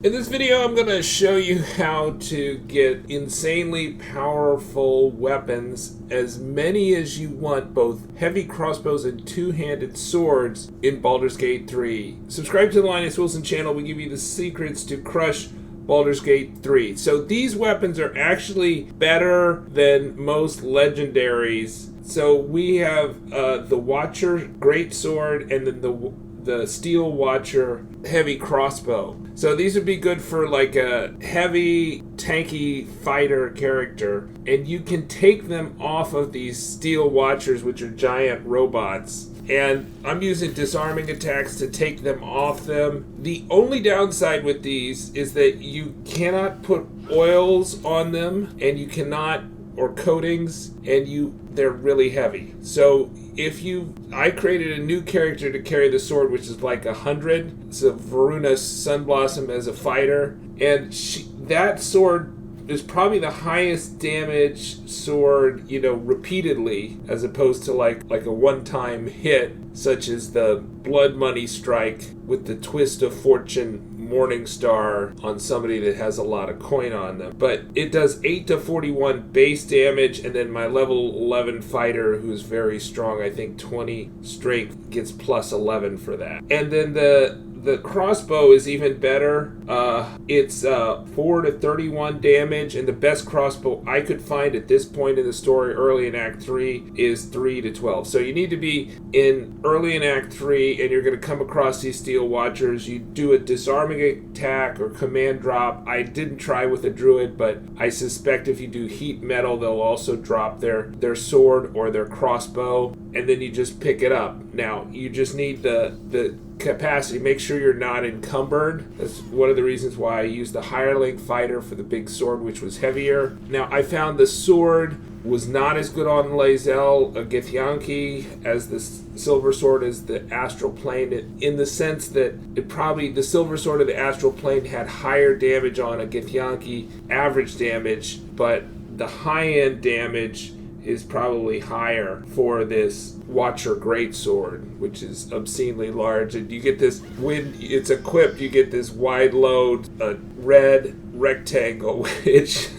In this video, I'm going to show you how to get insanely powerful weapons, as many as you want, both heavy crossbows and two-handed swords in Baldur's Gate 3. Subscribe to the Linus Wilson channel. We give you the secrets to crush Baldur's Gate 3. So these weapons are actually better than most legendaries. So we have the Watcher greatsword and then the Steel Watcher heavy crossbow. So these would be good for like a heavy, tanky fighter character. And you can take them off of these Steel Watchers, which are giant robots. And I'm using disarming attacks to take them off them. The only downside with these is that you cannot put oils on them, and you cannot, or coatings, and they're really heavy. So I created a new character to carry the sword, which is like 100. It's a Varuna Sunblossom as a fighter, and that sword is probably the highest damage sword, repeatedly, as opposed to like a one-time hit, such as the Blood Money Strike with the Twist of Fortune Morningstar on somebody that has a lot of coin on them. But it does 8 to 41 base damage, and then my level 11 fighter, who's very strong, I think 20 strength, gets plus 11 for that. And then the crossbow is even better. It's 4 to 31 damage, and the best crossbow I could find at this point in the story, early in Act 3, is 3 to 12. So you need to be in early in Act 3, and you're going to come across these Steel Watchers. You do a disarming attack or command drop. I didn't try with a Druid, but I suspect if you do heat metal, they'll also drop their sword or their crossbow, and then you just pick it up. Now, you just need the capacity. Make sure you're not encumbered. That's one of the reasons why I used the hireling fighter for the big sword, which was heavier. Now, I found the sword was not as good on Lae'zel Githyanki as the silver sword as the astral plane, in the sense that the silver sword of the astral plane had higher damage on a Githyanki, average damage, but the high-end damage is probably higher for this Watcher greatsword, which is obscenely large. And you get this, when it's equipped, you get this wide load, a red rectangle, which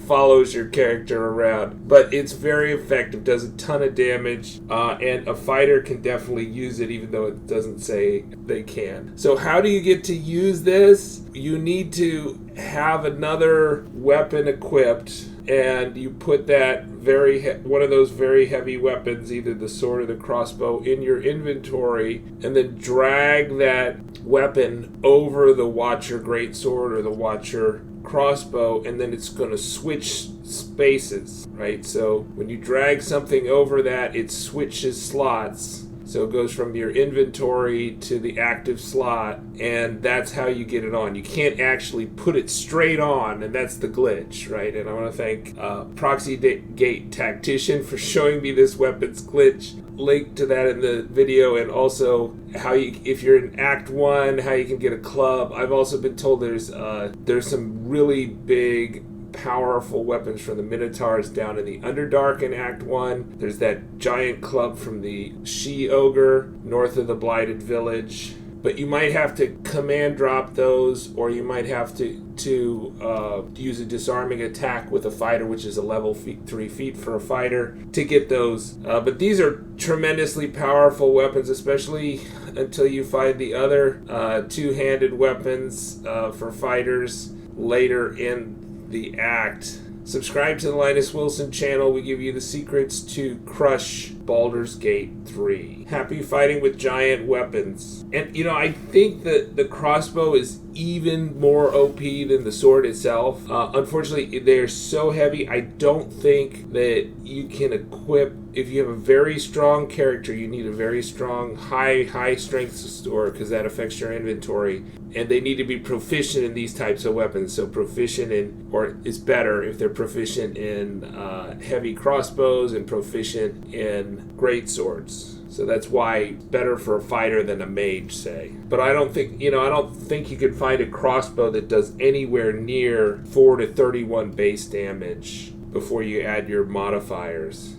follows your character around. But it's very effective, does a ton of damage, and a fighter can definitely use it, even though it doesn't say they can. So how do you get to use this? You need to have another weapon equipped, and you put that one of those very heavy weapons, either the sword or the crossbow, in your inventory, and then drag that weapon over the Watcher greatsword or the Watcher crossbow, and then it's going to switch spaces, right? So when you drag something over that, it switches slots. So it goes from your inventory to the active slot, and that's how you get it on. You can't actually put it straight on, and that's the glitch, right? And I want to thank Proxy Gate Tactician for showing me this weapons glitch. Link to that in the video, and also how if you're in Act 1, how you can get a club. I've also been told there's some really big, powerful weapons from the Minotaurs down in the Underdark in Act 1. There's that giant club from the She-Ogre north of the Blighted Village. But you might have to command drop those, or you might have to use a disarming attack with a fighter, which is a level 3 feat for a fighter, to get those. But these are tremendously powerful weapons, especially until you find the other two-handed weapons for fighters later in the act. Subscribe to the Linus Wilson channel. We give you the secrets to crush Baldur's Gate 3. Happy fighting with giant weapons. And, I think that the crossbow is even more OP than the sword itself. Unfortunately, they're so heavy, I don't think that you can equip. If you have a very strong character, you need a very strong, high strength sword, because that affects your inventory. And they need to be proficient in these types of weapons. So proficient in, or is better if they're proficient in heavy crossbows and proficient in great swords. So that's why better for a fighter than a mage, say. But I don't think you could find a crossbow that does anywhere near 4 to 31 base damage before you add your modifiers.